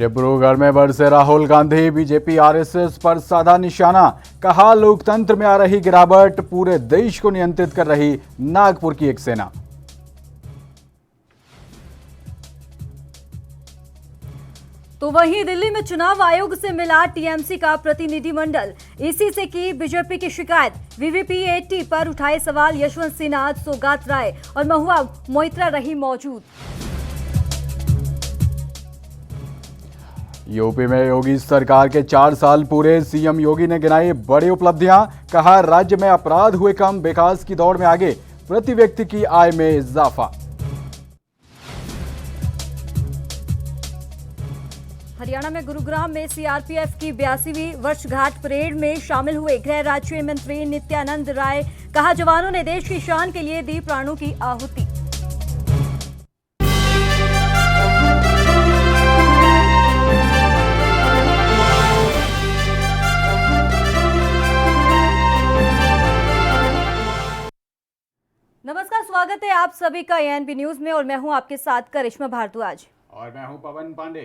डिब्रूगढ़ में बरसे Rahul Gandhi, BJP RSS पर साधा निशाना। कहा, लोकतंत्र में आ रही गिरावट पूरे देश को नियंत्रित कर रही नागपुर की एक सेना। तो वहीं दिल्ली में चुनाव आयोग से मिला टीएमसी का प्रतिनिधिमंडल। इसी से की बीजेपी की शिकायत। वीवीपीएटी पर उठाए सवाल यशवंत सिन्हा, सौगात राय और महुआ मोइत्रा रही मौजूद। यूपी में योगी सरकार के 4 साल पूरे। सीएम योगी ने गिनाई बड़ी उपलब्धियां। कहा, राज्य में अपराध हुए कम, विकास की दौड़ में आगे, प्रति व्यक्ति की आय में इजाफा। हरियाणा में गुरुग्राम में सीआरपीएफ की 82वीं वर्षगांठ परेड में शामिल हुए गृह राज्य मंत्री नित्यानंद राय। कहा, जवानों ने देश की शान के लिए दी प्राणों की आहुति। नमस्कार, स्वागत है आप सभी का एएनबी न्यूज में और मैं हूं आपके साथ करिश्मा भारद्वाज और मैं हूं पवन पांडे।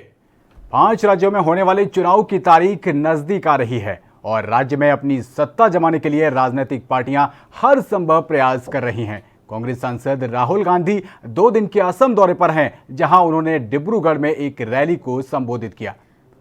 5 राज्यों में होने वाले चुनाव की तारीख नजदीक आ रही है और राज्य में अपनी सत्ता जमाने के लिए राजनीतिक पार्टियां हर संभव प्रयास कर रही हैं। कांग्रेस सांसद राहुल गांधी 2 दिन के असम दौरे पर हैं, जहां उन्होंने डिब्रूगढ़ में एक रैली को संबोधित किया।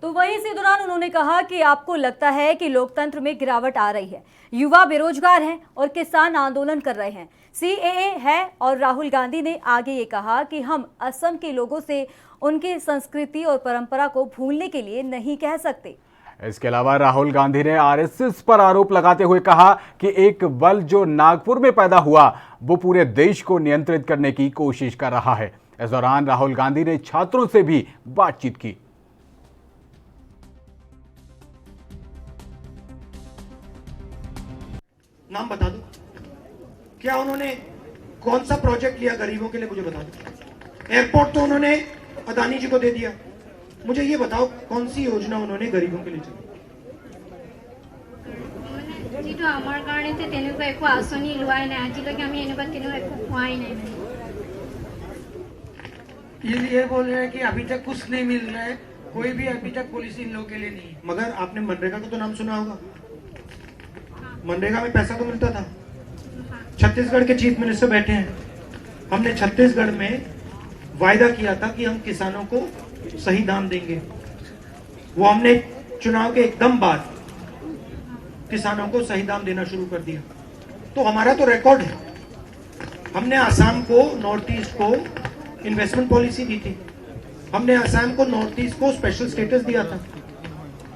तो वहीं इसी दौरान उन्होंने कहा कि आपको लगता है कि लोकतंत्र में गिरावट आ रही है, युवा बेरोजगार हैं और किसान आंदोलन कर रहे हैं, सीएए है। और राहुल गांधी ने आगे ये कहा कि हम असम के लोगों से उनकी संस्कृति और परंपरा को भूलने के लिए नहीं कह सकते। इसके अलावा राहुल गांधी ने आरएसएस पर आरोप लगाते हुए कहा कि एक बल जो नागपुर में पैदा हुआ वो पूरे देश को नियंत्रित करने की कोशिश कर रहा है। इस दौरान राहुल गांधी ने छात्रों से भी बातचीत की। नाम बता दो, क्या उन्होंने कौन सा प्रोजेक्ट लिया गरीबों के लिए, मुझे बता दो। एयरपोर्ट तो उन्होंने अदानी जी को दे दिया, मुझे ये बताओ कौन सी योजना उन्होंने गरीबों के लिए चलाई। যিটো আমাৰ কাৰণেতে তেনেকুৱা একো আঁচনি লোৱাই নাই, আজিলৈকে আমি এনেকুৱা তেনেকুৱা একো খোৱাই নাই। ये बोल रहे हैं कि अभी तक कुछ नहीं मिल रहा है, कोई भी अभी तक पॉलिसी इन लोगों के लिए नहीं। मगर आपने मनरेगा का तो नाम सुना होगा। मनरेगा में पैसा तो मिलता था। छत्तीसगढ़ के चीफ मिनिस्टर बैठे हैं, हमने छत्तीसगढ़ में वायदा किया था कि हम किसानों को सही दाम देंगे। वो हमने चुनाव के एकदम बाद किसानों को सही दाम देना शुरू कर दिया। तो हमारा तो रिकॉर्ड है, हमने आसाम को, नॉर्थ ईस्ट को इन्वेस्टमेंट पॉलिसी दी थी, हमने आसाम को, नॉर्थ ईस्ट को स्पेशल स्टेटस दिया था।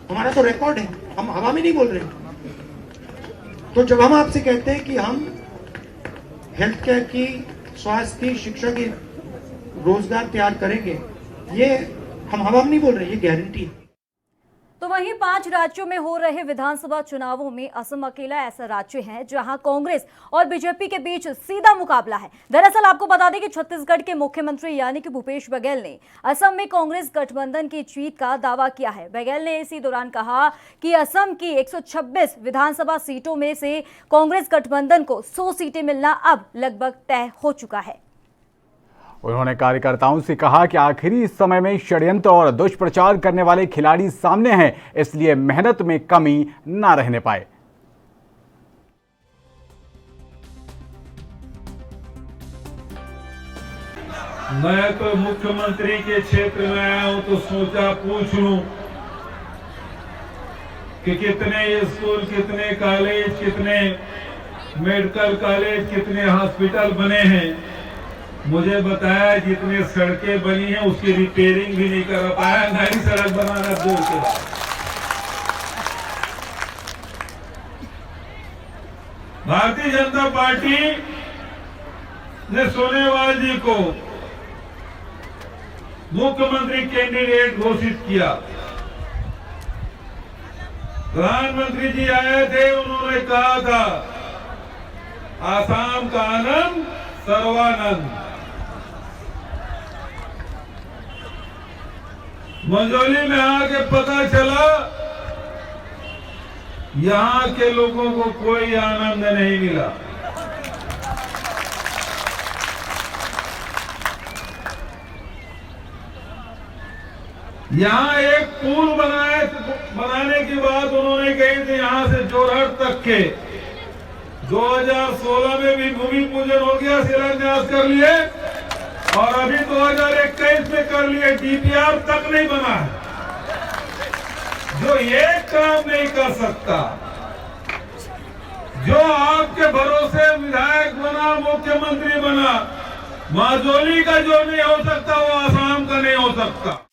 हमारा तो रिकॉर्ड है, हम हवा में नहीं बोल रहे। तो जब हम आपसे कहते हैं कि हम हेल्थ केयर की, स्वास्थ्य की, शिक्षा की रोजगार तैयार करेंगे, ये हम हवा में नहीं बोल रहे, ये गारंटी है। तो वहीं 5 राज्यों में हो रहे विधानसभा चुनावों में असम अकेला ऐसा राज्य है जहां कांग्रेस और बीजेपी के बीच सीधा मुकाबला है। दरअसल आपको बता दें कि छत्तीसगढ़ के मुख्यमंत्री यानी कि भूपेश बघेल ने असम में कांग्रेस गठबंधन की जीत का दावा किया है। बघेल ने इसी दौरान कहा कि असम की 126 विधानसभा सीटों में से कांग्रेस गठबंधन को 100 सीटें मिलना अब लगभग तय हो चुका है। उन्होंने कार्यकर्ताओं से कहा कि आखिरी समय में षड्यंत्र और दुष्प्रचार करने वाले खिलाड़ी सामने हैं, इसलिए मेहनत में कमी ना रहने पाए। मैं तो मुख्यमंत्री के क्षेत्र में आया हूं तो सोचा पूछ लूं कि कितने स्कूल, कितने कॉलेज, कितने मेडिकल कॉलेज, कितने हॉस्पिटल बने हैं। मुझे बताया जितने सड़कें बनी हैं उसकी रिपेयरिंग भी नहीं कर पाया, नई सड़क बनाना दूर के बाद। भारतीय जनता पार्टी ने सोनेवाल जी को मुख्यमंत्री कैंडिडेट घोषित किया। प्रधानमंत्री जी आए थे, उन्होंने कहा था आसाम का आनंद सर्वानंद। मंजोली में आके पता चला यहां के लोगों को कोई आनंद नहीं मिला। यहाँ एक पुल बनाने की बात उन्होंने कही थी, यहाँ से जोरहट तक के 2016 में भी भूमि पूजन हो गया, शिलान्यास कर लिए और अभी 2021 में कर लिए, डीपीआर तक नहीं बना है। जो ये काम नहीं कर सकता, जो आपके भरोसे विधायक बना, मुख्यमंत्री बना, माजोली का जो नहीं हो सकता वो आसाम का नहीं हो सकता।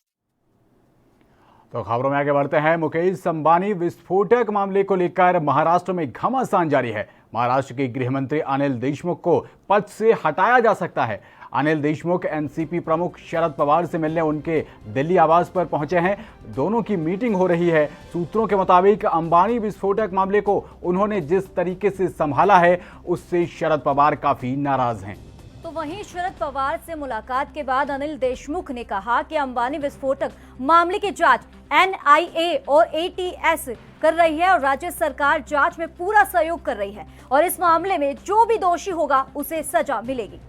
तो खबरों में आगे बढ़ते हैं। मुकेश अंबानी विस्फोटक मामले को लेकर महाराष्ट्र में घमासान जारी है। महाराष्ट्र के गृह मंत्री अनिल देशमुख को पद से हटाया जा सकता है। अनिल देशमुख एनसीपी प्रमुख शरद पवार से मिलने उनके दिल्ली आवास पर पहुंचे हैं। दोनों की मीटिंग हो रही है। सूत्रों के मुताबिक अंबानी विस्फोटक मामले को उन्होंने जिस तरीके से संभाला है उससे शरद पवार काफी नाराज हैं। तो वहीं शरद पवार से मुलाकात के बाद अनिल देशमुख ने कहा कि अंबानी विस्फोटक मामले की जांच एनआईए और एटीएस कर रही है और राज्य सरकार जांच में पूरा सहयोग कर रही है और इस मामले में जो भी दोषी होगा उसे सजा मिलेगी।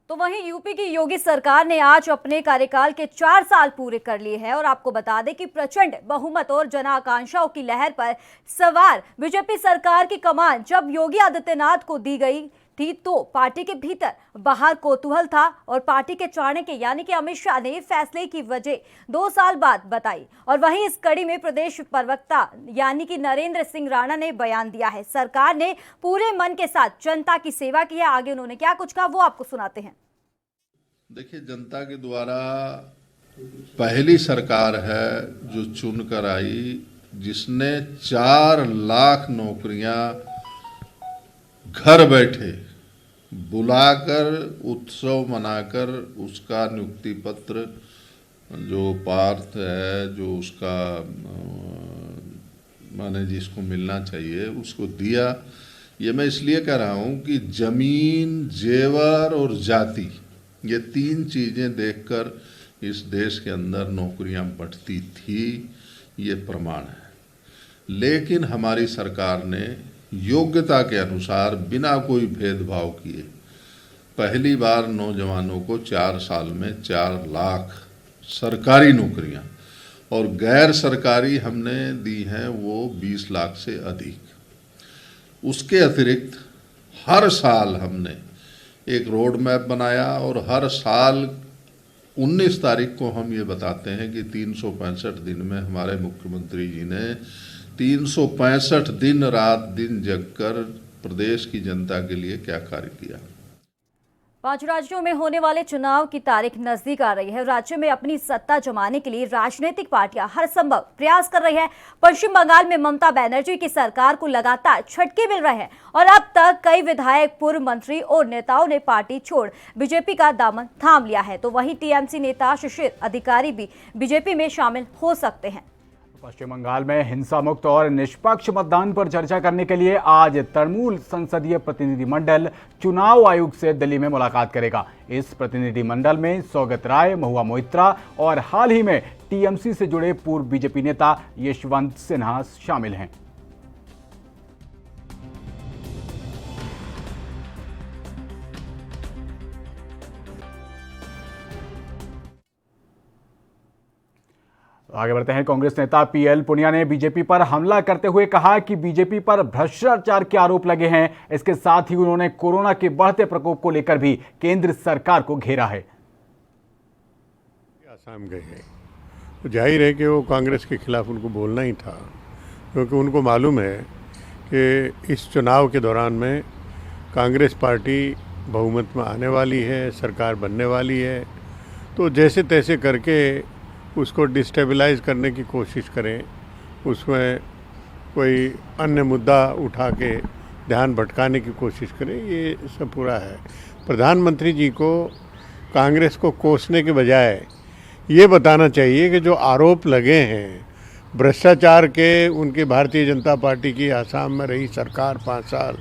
तो वहीं यूपी की योगी सरकार ने आज अपने कार्यकाल के 4 साल पूरे कर लिए हैं और आपको बता दें कि प्रचंड बहुमत और जन आकांक्षाओं की लहर पर सवार बीजेपी सरकार की कमान जब योगी आदित्यनाथ को दी गई थी तो पार्टी के भीतर बाहर कौतूहल था और पार्टी के चाणक्य यानी कि अमित शाह ने फैसले की वजह 2 साल बाद बताई। और वहीं इस कड़ी में प्रदेश प्रवक्ता यानी कि नरेंद्र सिंह राणा ने बयान दिया है। सरकार ने पूरे मन के साथ जनता की सेवा की है। आगे उन्होंने क्या कुछ कहा वो आपको सुनाते हैं। देखिए, जनता के द्वारा पहली सरकार है जो चुनकर आई, जिसने 4 लाख नौकरियां घर बैठे बुलाकर उत्सव मनाकर उसका नियुक्ति पत्र जो पार्थ है, जो उसका माने जिसको मिलना चाहिए उसको दिया। ये मैं इसलिए कह रहा हूँ कि जमीन, जेवर और जाति, ये 3 चीजें देखकर इस देश के अंदर नौकरियां बढ़ती थी, ये प्रमाण है। लेकिन हमारी सरकार ने योग्यता के अनुसार बिना कोई भेदभाव किए पहली बार नौजवानों को 4 साल में 4 लाख सरकारी नौकरियां और गैर सरकारी हमने दी हैं वो 20 लाख से अधिक। उसके अतिरिक्त हर साल हमने एक रोड मैप बनाया और हर साल 19 तारीख को हम ये बताते हैं कि 365 दिन में हमारे मुख्यमंत्री जी ने 365 दिन रात दिन जगकर प्रदेश की जनता के लिए क्या कार्य किया। 5 राज्यों में होने वाले चुनाव की तारीख नजदीक आ रही है। राज्य में अपनी सत्ता जमाने के लिए राजनीतिक पार्टियां हर संभव प्रयास कर रही है। पश्चिम बंगाल में ममता बनर्जी की सरकार को लगातार झटके मिल रहे हैं और अब तक कई विधायक, पूर्व मंत्री और नेताओं ने पार्टी छोड़ बीजेपी का दामन थाम लिया है। तो वहीं टीएमसी नेता शिशिर अधिकारी भी बीजेपी में शामिल हो सकते हैं। पश्चिम बंगाल में हिंसा मुक्त और निष्पक्ष मतदान पर चर्चा करने के लिए आज तृणमूल संसदीय प्रतिनिधिमंडल चुनाव आयोग से दिल्ली में मुलाकात करेगा। इस प्रतिनिधिमंडल में सौगत राय, महुआ मोइत्रा और हाल ही में टीएमसी से जुड़े पूर्व बीजेपी नेता यशवंत सिन्हा शामिल हैं। आगे बढ़ते हैं। कांग्रेस नेता पीएल पुनिया ने बीजेपी पर हमला करते हुए कहा कि बीजेपी पर भ्रष्टाचार के आरोप लगे हैं। इसके साथ ही उन्होंने कोरोना के बढ़ते प्रकोप को लेकर भी केंद्र सरकार को घेरा है। आसाम गए हैं तो जाहिर है कि वो कांग्रेस के खिलाफ उनको बोलना ही था, क्योंकि उनको मालूम है कि इस चुनाव के दौरान में कांग्रेस पार्टी बहुमत में आने वाली है, सरकार बनने वाली है। तो जैसे तैसे करके उसको डिस्टेबलाइज करने की कोशिश करें, उसमें कोई अन्य मुद्दा उठा के ध्यान भटकाने की कोशिश करें, ये सब पूरा है। प्रधानमंत्री जी को कांग्रेस को कोसने के बजाय ये बताना चाहिए कि जो आरोप लगे हैं भ्रष्टाचार के, उनकी भारतीय जनता पार्टी की आसाम में रही सरकार 5 साल,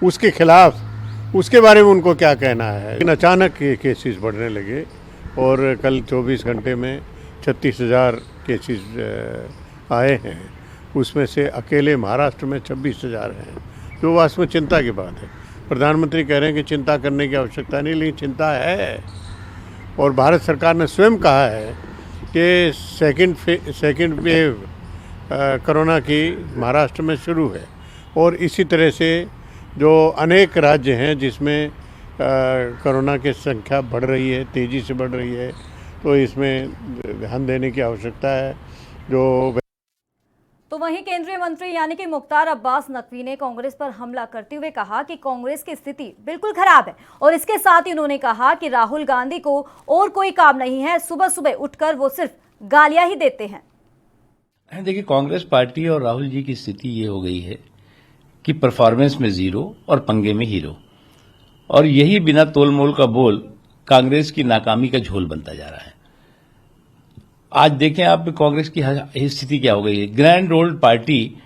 उसके खिलाफ उसके बारे में उनको क्या कहना है। लेकिन अचानक ये केसेस बढ़ने लगे और कल 24 घंटे में 36,000 केसेस आए हैं, उसमें से अकेले महाराष्ट्र में 26,000 हैं। तो वास्तव में चिंता की बात है। प्रधानमंत्री कह रहे हैं कि चिंता करने की आवश्यकता नहीं, लेकिन चिंता है। और भारत सरकार ने स्वयं कहा है कि सेकेंड वेव कोरोना की महाराष्ट्र में शुरू है, और इसी तरह से जो अनेक राज्य हैं जिसमें कोरोना की संख्या बढ़ रही है, तेज़ी से बढ़ रही है, तो इसमें ध्यान देने की आवश्यकता है। तो वहीं केंद्रीय मंत्री यानी कि मुख्तार अब्बास नकवी ने कांग्रेस पर हमला करते हुए कहा कि कांग्रेस की स्थिति बिल्कुल खराब है, और इसके साथ ही उन्होंने कहा कि राहुल गांधी को और कोई काम नहीं है, सुबह सुबह उठकर वो सिर्फ गालियां ही देते हैं। देखिए, कांग्रेस पार्टी और राहुल जी की स्थिति ये हो गई है कि परफॉर्मेंस में जीरो और पंगे में हीरो, और यही बिना तोलमोल का बोल कांग्रेस की नाकामी का झोल बनता जा रहा है। आज देखें आप कांग्रेस की स्थिति क्या हो गई है। ग्रैंड ओल्ड पार्टी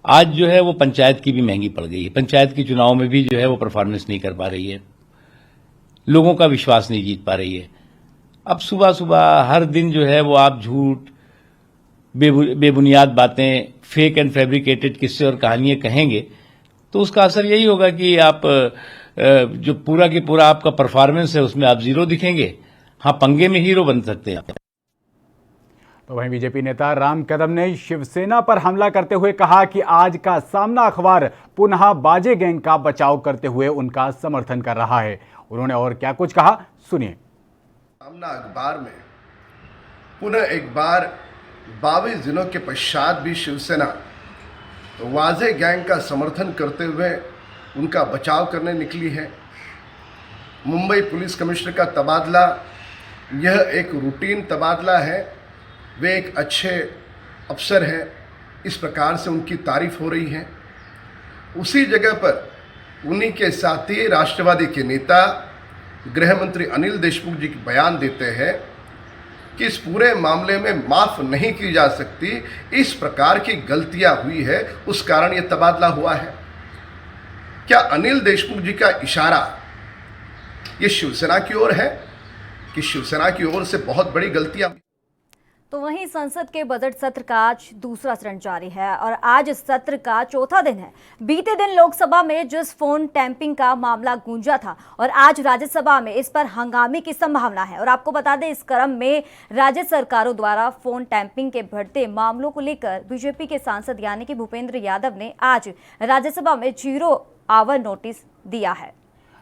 आज जो है वो पंचायत की भी महंगी पड़ गई है। पंचायत के चुनाव में भी जो है वो परफॉर्मेंस नहीं कर पा रही है, लोगों का विश्वास नहीं जीत पा रही है। अब सुबह सुबह हर दिन जो है वो आप झूठ, बेबुनियाद बातें, फेक एंड फैब्रिकेटेड किस्से और कहानियां कहेंगे, तो उसका असर यही होगा कि आप जो पूरा की पूरा आपका परफॉर्मेंस है उसमें आप जीरो दिखेंगे। हाँ, पंगे में हीरो बन सकते हैं। तो वहीं बीजेपी नेता राम कदम ने शिवसेना पर हमला करते हुए कहा कि आज का सामना अखबार पुनः बाजे गैंग का बचाव करते हुए उनका समर्थन कर रहा है। उन्होंने और क्या कुछ कहा, सुनिए। सामना अखबार में पुनः एक बार 22 दिनों के पश्चात भी शिवसेना तो वाजे गैंग का समर्थन करते हुए उनका बचाव करने निकली है। मुंबई पुलिस कमिश्नर का तबादला यह एक रूटीन तबादला है, वे एक अच्छे अफसर हैं, इस प्रकार से उनकी तारीफ हो रही है। उसी जगह पर उन्हीं के साथ ही राष्ट्रवादी के नेता गृह मंत्री अनिल देशमुख जी बयान देते हैं कि इस पूरे मामले में माफ़ नहीं की जा सकती, इस प्रकार की गलतियां हुई है, उस कारण ये तबादला हुआ है। क्या अनिल देशमुख जी का इशारा ये शिवसेना की ओर है कि शिवसेना की ओर से बहुत बड़ी गलतियां? तो वहीं संसद के बजट सत्र का आज दूसरा चरण जारी है और आज इस सत्र का चौथा दिन है। बीते दिन लोकसभा में जिस फोन टैंपिंग का मामला गूंजा था और आज राज्यसभा में इस पर हंगामे की संभावना है। और आपको बता दें, इस क्रम में राज्य सरकारों द्वारा फोन टैंपिंग के बढ़ते मामलों को लेकर बीजेपी के सांसद यानी कि भूपेंद्र यादव ने आज राज्यसभा में 0 आवर नोटिस दिया है।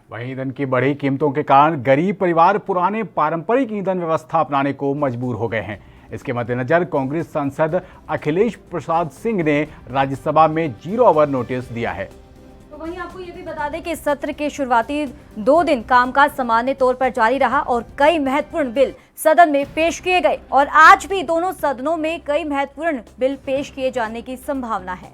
वहीं ईंधन की बढ़ी कीमतों के कारण गरीब परिवार पुराने पारंपरिक ईंधन व्यवस्था अपनाने को मजबूर हो गए हैं। इसके मद्देनजर कांग्रेस सांसद अखिलेश प्रसाद सिंह ने राज्यसभा में 0 आवर नोटिस दिया है। तो वहीं आपको ये भी बता दें कि इस सत्र के शुरुआती 2 दिन कामकाज सामान्य तौर पर जारी रहा और कई महत्वपूर्ण बिल सदन में पेश किए गए और आज भी दोनों सदनों में कई महत्वपूर्ण बिल पेश किए जाने की संभावना है।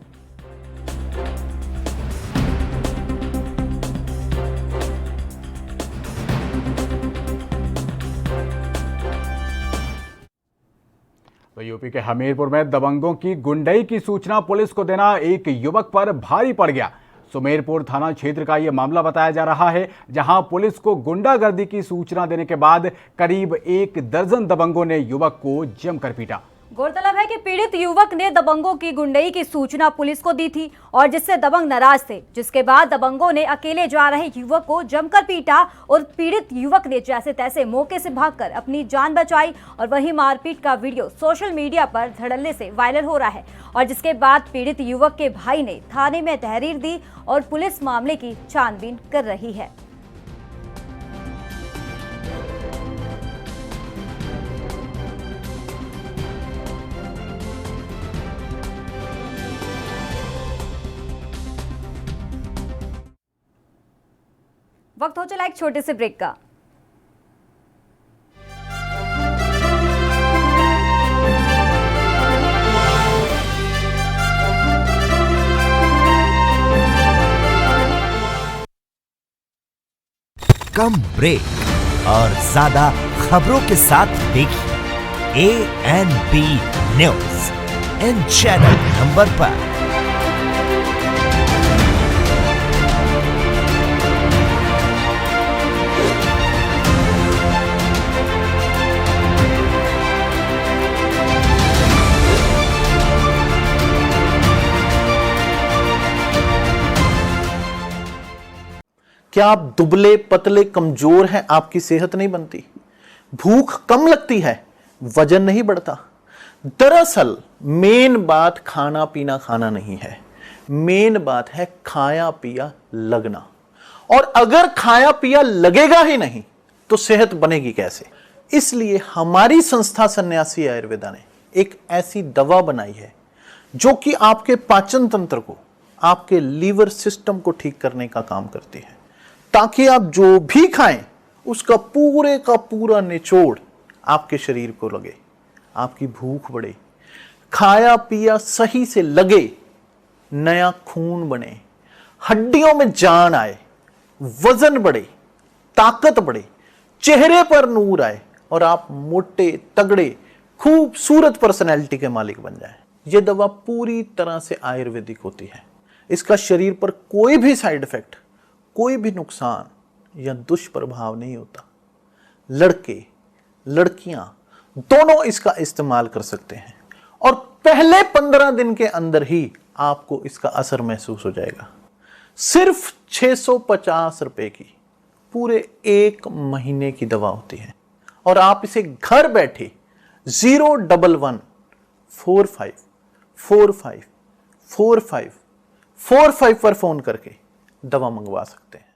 तो यूपी के हमीरपुर में दबंगों की गुंडई की सूचना पुलिस को देना एक युवक पर भारी पड़ गया। सुमेरपुर थाना क्षेत्र का यह मामला बताया जा रहा है, जहां पुलिस को गुंडागर्दी की सूचना देने के बाद करीब 1 दर्जन दबंगों ने युवक को जमकर पीटा। गौरतलब है कि पीड़ित युवक ने दबंगों की गुंडई की सूचना पुलिस को दी थी और जिससे दबंग नाराज थे, जिसके बाद दबंगों ने अकेले जा रहे युवक को जमकर पीटा और पीड़ित युवक ने जैसे तैसे मौके से भागकर अपनी जान बचाई। और वही मारपीट का वीडियो सोशल मीडिया पर धड़ल्ले से वायरल हो रहा है और जिसके बाद पीड़ित युवक के भाई ने थाने में तहरीर दी और पुलिस मामले की छानबीन कर रही है। वक्त हो चला एक छोटे से ब्रेक का। कम ब्रेक और ज्यादा खबरों के साथ देखिए ANB news in channel number पर। क्या आप दुबले पतले कमजोर हैं, आपकी सेहत नहीं बनती? भूख कम लगती है, वजन नहीं बढ़ता? दरअसल मेन बात खाना पीना खाना नहीं है, मेन बात है खाया पिया लगना। और अगर खाया पिया लगेगा ही नहीं तो सेहत बनेगी कैसे? इसलिए हमारी संस्था सन्यासी आयुर्वेदा ने एक ऐसी दवा बनाई है जो कि आपके पाचन तंत्र को, आपके लीवर सिस्टम को ठीक करने का काम करती है, ताकि आप जो भी खाएं उसका पूरे का पूरा निचोड़ आपके शरीर को लगे, आपकी भूख बढ़े, खाया पिया सही से लगे, नया खून बने, हड्डियों में जान आए, वजन बढ़े, ताकत बढ़े, चेहरे पर नूर आए और आप मोटे तगड़े खूबसूरत पर्सनैलिटी के मालिक बन जाएं। यह दवा पूरी तरह से आयुर्वेदिक होती है। इसका शरीर पर कोई भी साइड इफेक्ट, कोई भी नुकसान या दुष्प्रभाव नहीं होता। लड़के लड़कियां दोनों इसका इस्तेमाल कर सकते हैं और पहले 15 दिन के अंदर ही आपको इसका असर महसूस हो जाएगा। सिर्फ 650 रुपए की पूरे 1 महीने की दवा होती है और आप इसे घर बैठे 01145454545 पर फोन करके दवा मंगवा सकते हैं।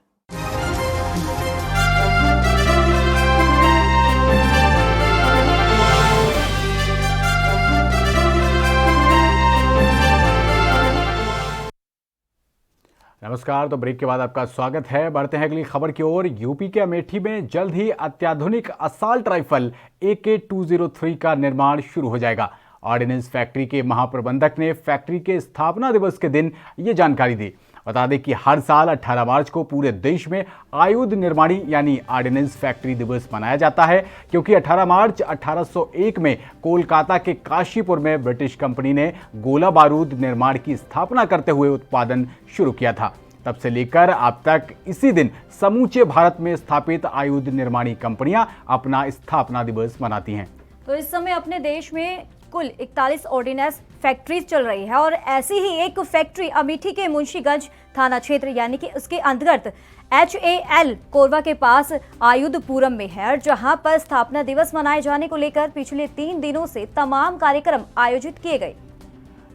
नमस्कार, तो ब्रेक के बाद आपका स्वागत है। बढ़ते हैं अगली खबर की ओर। यूपी के अमेठी में जल्द ही अत्याधुनिक असॉल्ट राइफल AK-203 का निर्माण शुरू हो जाएगा। ऑर्डिनेंस फैक्ट्री के महाप्रबंधक ने फैक्ट्री के स्थापना दिवस के दिन ये जानकारी दी। बता दें कि हर साल 18 मार्च को पूरे देश में आयुध निर्माणी यानी ऑर्डिनेंस फैक्ट्री दिवस मनाया जाता है, क्योंकि 18 मार्च 1801 में कोलकाता के काशीपुर में ब्रिटिश कंपनी ने गोला बारूद निर्माण की स्थापना करते हुए उत्पादन शुरू किया था। तब से लेकर अब तक इसी दिन समूचे भारत में स्थापित आयुध निर्माणी कंपनियां अपना स्थापना दिवस मनाती हैं। तो इस समय अपने देश में कुल 41 ऑर्डिनेंस फैक्ट्रीज चल रही है और ऐसी ही एक फैक्ट्री अमेठी के मुंशीगंज थाना क्षेत्र यानी कि उसके अंतर्गत HAL कोरबा के पास आयुधपुरम में है, जहां पर स्थापना दिवस मनाए जाने को लेकर पिछले 3 दिनों से तमाम कार्यक्रम आयोजित किए गए।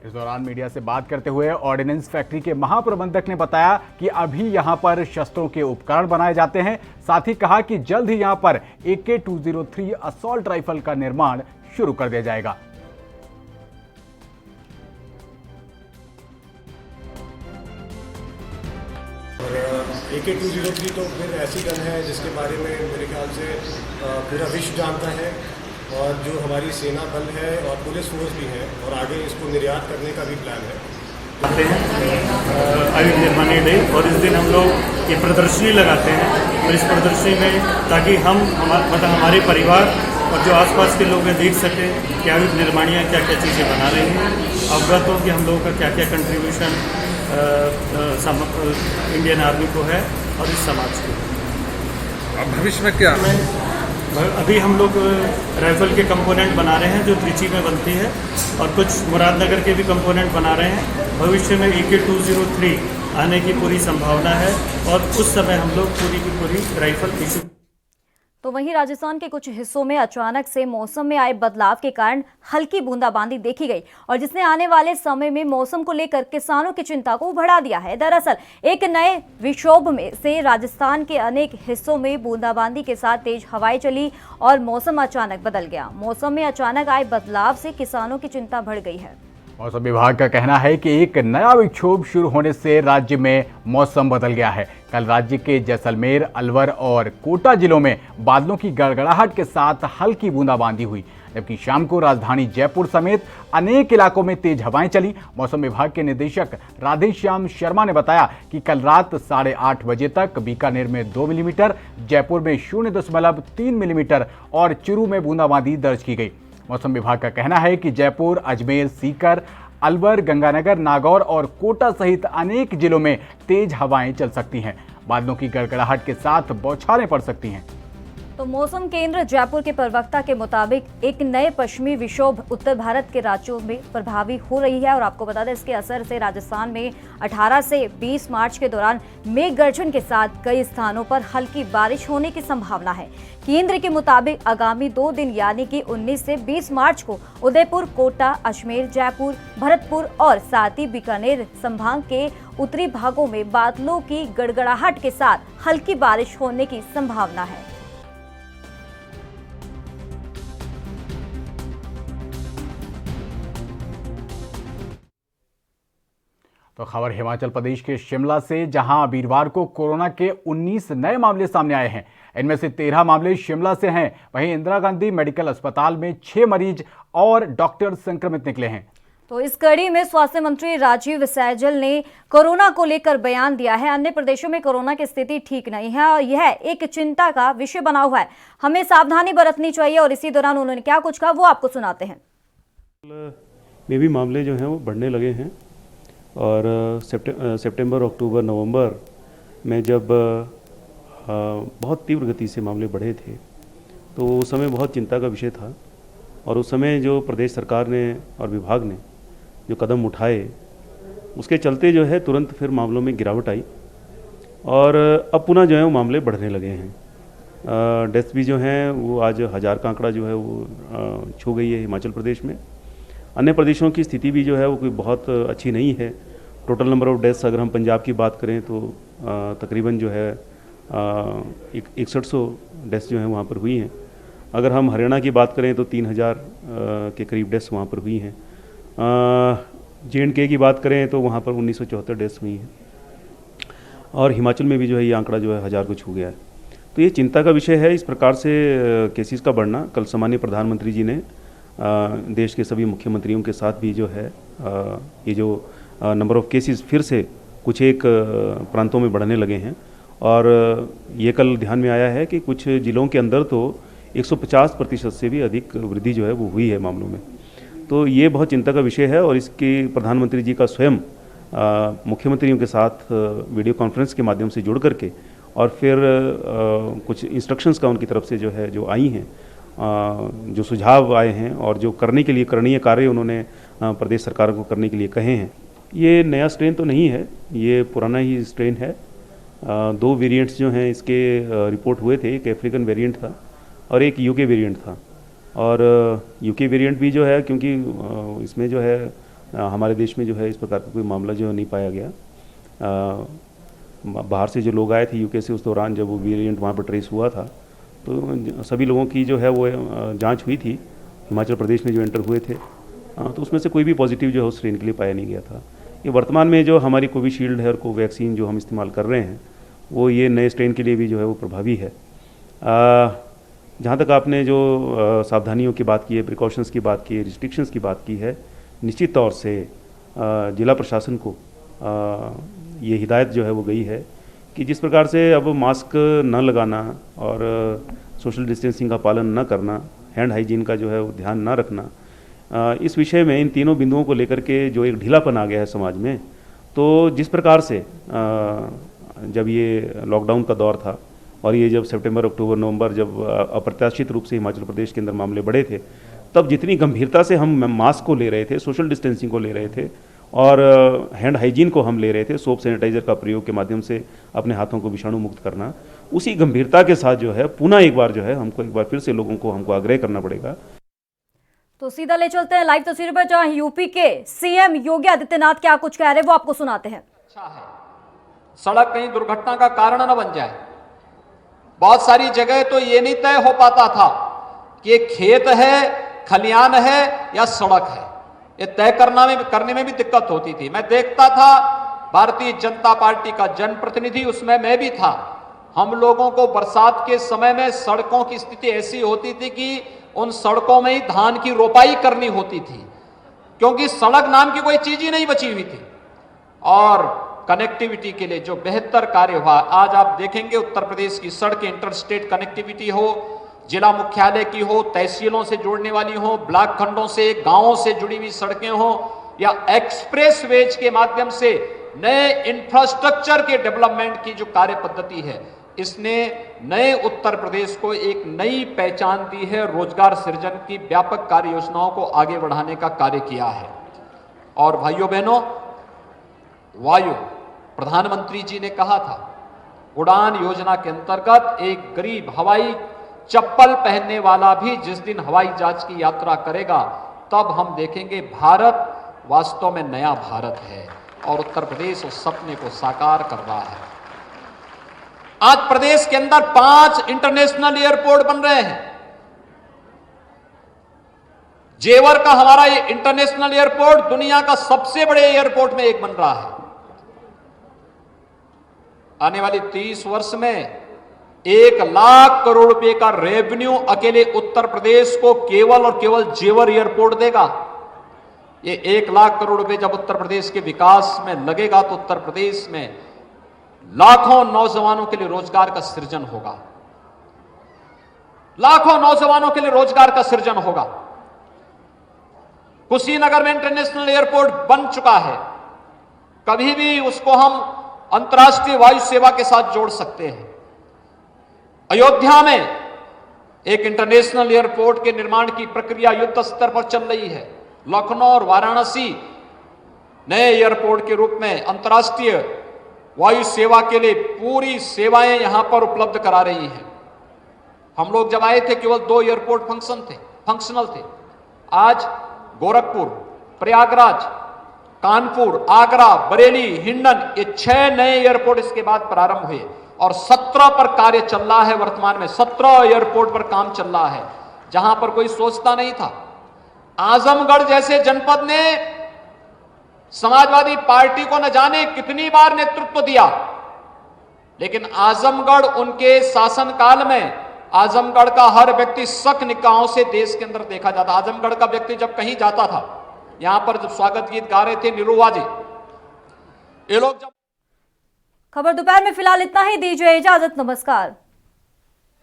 इस दौरान मीडिया से बात करते हुए ऑर्डिनेंस फैक्ट्री के महाप्रबंधक ने बताया कि अभी यहां पर शस्त्रों के उपकरण बनाए जाते हैं। साथ ही कहा कि जल्द ही यहां पर AK-203 असॉल्ट राइफल का निर्माण शुरू कर दिया जाएगा। AK-203 तो फिर ऐसी गन है जिसके बारे में मेरे ख्याल से पूरा विश्व जानता है और जो हमारी सेना बल है और पुलिस फोर्स भी है और आगे इसको निर्यात करने का भी प्लान है। आयुध निर्माणी डे और इस दिन हम लोग ये प्रदर्शनी लगाते हैं और इस प्रदर्शनी में ताकि हमारे परिवार और जो आसपास के लोग देख सकें कि आयुध निर्माणियाँ क्या क्या चीज़ें बना रहे हैं, अवगत हो कि हम लोगों का क्या क्या कंट्रीब्यूशन इंडियन आर्मी को है और इस समाज को। अब भविष्य में क्या? अभी हम लोग राइफल के कंपोनेंट बना रहे हैं जो त्रिची में बनती है और कुछ मुरादनगर के भी कंपोनेंट बना रहे हैं। भविष्य में AK-203 आने की पूरी संभावना है और उस समय हम लोग पूरी की पूरी राइफल इशू। तो वहीं राजस्थान के कुछ हिस्सों में अचानक से मौसम में आए बदलाव के कारण हल्की बूंदाबांदी देखी गई और जिसने आने वाले समय में मौसम को लेकर किसानों की चिंता को बढ़ा दिया है। दरअसल एक नए विक्षोभ में से राजस्थान के अनेक हिस्सों में बूंदाबांदी के साथ तेज हवाएं चली और मौसम अचानक बदल गया। मौसम में अचानक आए बदलाव से किसानों की चिंता बढ़ गई है। मौसम विभाग का कहना है कि एक नया विक्षोभ शुरू होने से राज्य में मौसम बदल गया है। कल राज्य के जैसलमेर, अलवर और कोटा जिलों में बादलों की गड़गड़ाहट के साथ हल्की बूंदाबांदी हुई, जबकि शाम को राजधानी जयपुर समेत अनेक इलाकों में तेज हवाएं चली। मौसम विभाग के निदेशक राधेश्याम शर्मा ने बताया कि कल रात 8:30 बजे तक बीकानेर में 2 मिलीमीटर, जयपुर में 0.3 मिलीमीटर और चूरू में बूंदाबांदी दर्ज की गई। मौसम विभाग का कहना है कि जयपुर, अजमेर, सीकर, अलवर, गंगानगर, नागौर और कोटा सहित अनेक जिलों में तेज हवाएं चल सकती हैं। बादलों की गड़गड़ाहट के साथ बौछारें पड़ सकती हैं। तो मौसम केंद्र जयपुर के प्रवक्ता के मुताबिक एक नए पश्चिमी विक्षोभ उत्तर भारत के राज्यों में प्रभावी हो रही है और आपको बता दें इसके असर से राजस्थान में 18 से 20 मार्च के दौरान मेघ गर्जन के साथ कई स्थानों पर हल्की बारिश होने की संभावना है। केंद्र के मुताबिक आगामी 2 दिन यानी कि 19 से 20 मार्च को उदयपुर, कोटा, अजमेर, जयपुर, भरतपुर और साथ ही बीकानेर संभाग के उत्तरी भागों में बादलों की गड़गड़ाहट के साथ हल्की बारिश होने की संभावना है। तो खबर हिमाचल प्रदेश के शिमला से, जहां वीरवार को कोरोना के 19 नए मामले सामने आए हैं। इनमें से 13 मामले शिमला से हैं। वहीं इंदिरा गांधी मेडिकल अस्पताल में 6 मरीज और डॉक्टर संक्रमित निकले हैं। तो इस कड़ी में स्वास्थ्य मंत्री राजीव सैजल ने कोरोना को लेकर बयान दिया है। अन्य प्रदेशों में कोरोना की स्थिति ठीक नहीं है और यह एक चिंता का विषय बना हुआ है। हमें सावधानी बरतनी चाहिए और इसी दौरान उन्होंने क्या कुछ कहा वो आपको सुनाते हैं। में भी मामले जो हैं वो बढ़ने लगे हैं और सितंबर, अक्टूबर, नवंबर में जब बहुत तीव्र गति से मामले बढ़े थे तो उस समय बहुत चिंता का विषय था और उस समय जो प्रदेश सरकार ने और विभाग ने जो कदम उठाए उसके चलते जो है तुरंत फिर मामलों में गिरावट आई और अब पुनः जो है वो मामले बढ़ने लगे हैं। डेथ भी जो हैं वो आज 1000 का आंकड़ा जो है वो छू गई है हिमाचल प्रदेश में। अन्य प्रदेशों की स्थिति भी जो है वो कोई बहुत अच्छी नहीं है। टोटल नंबर ऑफ डेथ्स अगर हम पंजाब की बात करें तो तकरीबन जो है 6100 डेथ्स जो हैं वहाँ पर हुई हैं। अगर हम हरियाणा की बात करें तो 3000 के करीब डेथ्स वहाँ पर हुई हैं। J&K की बात करें तो वहाँ पर 1974 डेथ्स हुई हैं और हिमाचल में भी जो है ये आंकड़ा जो है 1000 को छू गया है। तो ये चिंता का विषय है। इस प्रकार से केसेस का बढ़ना, कल सम्मानीय प्रधानमंत्री जी ने देश के सभी मुख्यमंत्रियों के साथ भी जो है ये जो नंबर ऑफ केसेस फिर से कुछ एक प्रांतों में बढ़ने लगे हैं और ये कल ध्यान में आया है कि कुछ जिलों के अंदर तो 150% से भी अधिक वृद्धि जो है वो हुई है मामलों में। तो ये बहुत चिंता का विषय है और इसकी प्रधानमंत्री जी का स्वयं मुख्यमंत्रियों के साथ वीडियो कॉन्फ्रेंस के माध्यम से जुड़ करके और फिर कुछ इंस्ट्रक्शंस का उनकी तरफ से जो है जो आई हैं, जो सुझाव आए हैं और जो करने के लिए करणीय कार्य उन्होंने प्रदेश सरकार को करने के लिए कहे हैं। ये नया स्ट्रेन तो नहीं है, ये पुराना ही स्ट्रेन है। 2 वेरिएंट्स जो हैं इसके रिपोर्ट हुए थे, एक अफ्रीकन वेरिएंट था और एक यूके वेरिएंट था। और यूके वेरिएंट भी जो है क्योंकि इसमें जो है हमारे देश में जो है इस प्रकार का कोई मामला जो नहीं पाया गया। बाहर से जो लोग आए थे यूके से उस दौरान जब वो वेरिएंट वहाँ पर ट्रेस हुआ था तो सभी लोगों की जो है वो जांच हुई थी हिमाचल प्रदेश में जो एंटर हुए थे, तो उसमें से कोई भी पॉजिटिव जो है उस स्ट्रेन के लिए पाया नहीं गया था। ये वर्तमान में जो हमारी कोविशील्ड है और कोवैक्सीन जो हम इस्तेमाल कर रहे हैं वो ये नए स्ट्रेन के लिए भी जो है वो प्रभावी है। जहाँ तक आपने जो सावधानियों की बात की है, प्रिकॉशंस की बात की है, रिस्ट्रिक्शंस की बात की है, निश्चित तौर से जिला प्रशासन को ये हिदायत जो है वो गई है कि जिस प्रकार से अब मास्क न लगाना और सोशल डिस्टेंसिंग का पालन न करना, हैंड हाइजीन का जो है वो ध्यान न रखना, इस विषय में इन तीनों बिंदुओं को लेकर के जो एक ढीलापन आ गया है समाज में, तो जिस प्रकार से जब ये लॉकडाउन का दौर था और ये जब सितंबर, अक्टूबर, नवंबर जब अप्रत्याशित रूप से हिमाचल प्रदेश के अंदर मामले बढ़े थे, तब जितनी गंभीरता से हम मास्क को ले रहे थे, सोशल डिस्टेंसिंग को ले रहे थे और हैंड हाइजीन को हम ले रहे थे, सोप सैनिटाइजर का प्रयोग के माध्यम से अपने हाथों को विषाणु मुक्त करना, उसी गंभीरता के साथ जो है पुनः एक बार जो है हमको एक बार फिर से लोगों को हमको आग्रह करना पड़ेगा। तो सीधा ले चलते हैं लाइव तस्वीर पर, जहां यूपी के सीएम योगी आदित्यनाथ क्या कुछ कह रहे हैं वो आपको सुनाते हैं। अच्छा है सड़क कहीं दुर्घटना का कारण न बन जाए। बहुत सारी जगह तो ये नहीं तय हो पाता था कि खेत है, खलियान है या सड़क है, ये तय करने में भी दिक्कत होती थी। मैं देखता था भारतीय जनता पार्टी का जनप्रतिनिधि, उसमें मैं भी था। हम लोगों को बरसात के समय में सड़कों की स्थिति ऐसी होती थी कि उन सड़कों में ही धान की रोपाई करनी होती थी, क्योंकि सड़क नाम की कोई चीज ही नहीं बची हुई थी। और कनेक्टिविटी के लिए जो बेहतर कार्य हुआ, आज आप देखेंगे उत्तर प्रदेश की सड़कें, इंटरस्टेट कनेक्टिविटी हो, जिला मुख्यालय की हो, तहसीलों से जोड़ने वाली हो, ब्लॉक खंडों से, गांवों से जुड़ी हुई सड़कें हो या एक्सप्रेस वेज के माध्यम से नए इंफ्रास्ट्रक्चर के डेवलपमेंट की जो कार्य पद्धति है, इसने नए उत्तर प्रदेश को एक नई पहचान दी है, रोजगार सृजन की व्यापक कार्य योजनाओं को आगे बढ़ाने का कार्य किया है। और भाइयों बहनों, वायु प्रधानमंत्री जी ने कहा था, उड़ान योजना के अंतर्गत एक गरीब हवाई चप्पल पहनने वाला भी जिस दिन हवाई जहाज की यात्रा करेगा, तब हम देखेंगे भारत वास्तव में नया भारत है और उत्तर प्रदेश उस सपने को साकार कर रहा है। आज प्रदेश के अंदर 5 इंटरनेशनल एयरपोर्ट बन रहे हैं। जेवर का हमारा ये इंटरनेशनल एयरपोर्ट दुनिया का सबसे बड़े एयरपोर्ट में एक बन रहा है। आने वाली 30 वर्ष में 1 लाख करोड़ रुपए का रेवेन्यू अकेले उत्तर प्रदेश को केवल और केवल जेवर एयरपोर्ट देगा। ये 1 लाख करोड़ रुपए जब उत्तर प्रदेश के विकास में लगेगा तो उत्तर प्रदेश में लाखों नौजवानों के लिए रोजगार का सृजन होगा। लाखों नौजवानों के लिए रोजगार का सृजन होगा। कुशीनगर में इंटरनेशनल एयरपोर्ट बन चुका है, कभी भी उसको हम अंतर्राष्ट्रीय वायु सेवा के साथ जोड़ सकते हैं। अयोध्या में एक इंटरनेशनल एयरपोर्ट के निर्माण की प्रक्रिया युद्ध स्तर पर चल रही है। लखनऊ और वाराणसी नए एयरपोर्ट के रूप में अंतर्राष्ट्रीय वायु सेवा के लिए पूरी सेवाएं यहां पर उपलब्ध करा रही हैं। हम लोग जब आए थे केवल 2 एयरपोर्ट फंक्शनल थे। आज गोरखपुर, प्रयागराज, कानपुर, आगरा, बरेली, हिंडन, ये 6 नए एयरपोर्ट इसके बाद प्रारंभ हुए और 17 पर कार्य चल रहा है। वर्तमान में 17 एयरपोर्ट पर काम चल रहा है, जहां पर कोई सोचता नहीं था। आजमगढ़ जैसे जनपद ने समाजवादी पार्टी को न जाने कितनी बार नेतृत्व दिया, लेकिन आजमगढ़ उनके शासनकाल में आजमगढ़ का हर व्यक्ति शक निगाहों से देश के अंदर देखा जाता। आजमगढ़ का व्यक्ति जब कहीं जाता था, यहां पर जब स्वागत गीत गा रहे थे निरुआ जी, ये लोग जब खबर दोपहर में फिलहाल इतना ही, दीजिए इजाजत, नमस्कार।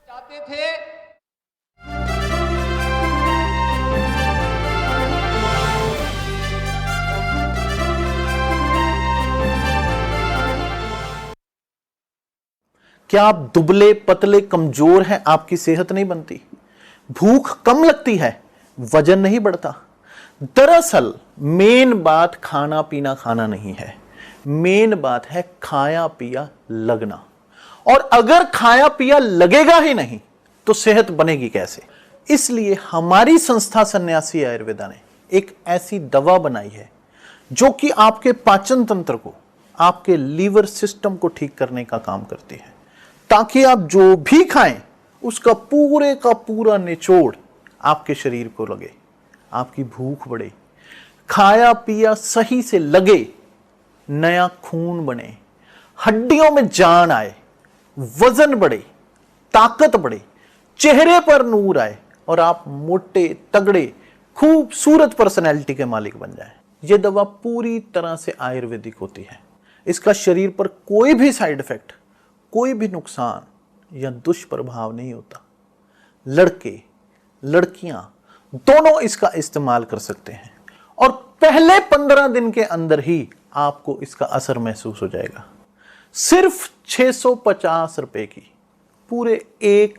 जाते थे क्या आप दुबले पतले कमजोर हैं, आपकी सेहत नहीं बनती, भूख कम लगती है, वजन नहीं बढ़ता? दरअसल मेन बात खाना पीना खाना नहीं है, मेन बात है खाया पिया लगना। और अगर खाया पिया लगेगा ही नहीं तो सेहत बनेगी कैसे? इसलिए हमारी संस्था सन्यासी आयुर्वेदा ने एक ऐसी दवा बनाई है जो कि आपके पाचन तंत्र को, आपके लीवर सिस्टम को ठीक करने का काम करती है, ताकि आप जो भी खाएं उसका पूरे का पूरा निचोड़ आपके शरीर को लगे, आपकी भूख बढ़े, खाया पिया सही से लगे, नया खून बने, हड्डियों में जान आए, वजन बढ़े, ताकत बढ़े, चेहरे पर नूर आए और आप मोटे तगड़े खूबसूरत पर्सनैलिटी के मालिक बन जाएं। यह दवा पूरी तरह से आयुर्वेदिक होती है। इसका शरीर पर कोई भी साइड इफेक्ट, कोई भी नुकसान या दुष्प्रभाव नहीं होता। लड़के लड़कियां दोनों इसका इस्तेमाल कर सकते हैं और पहले 15 दिन के अंदर ही आपको इसका असर महसूस हो जाएगा। सिर्फ 650 रुपए की पूरे 1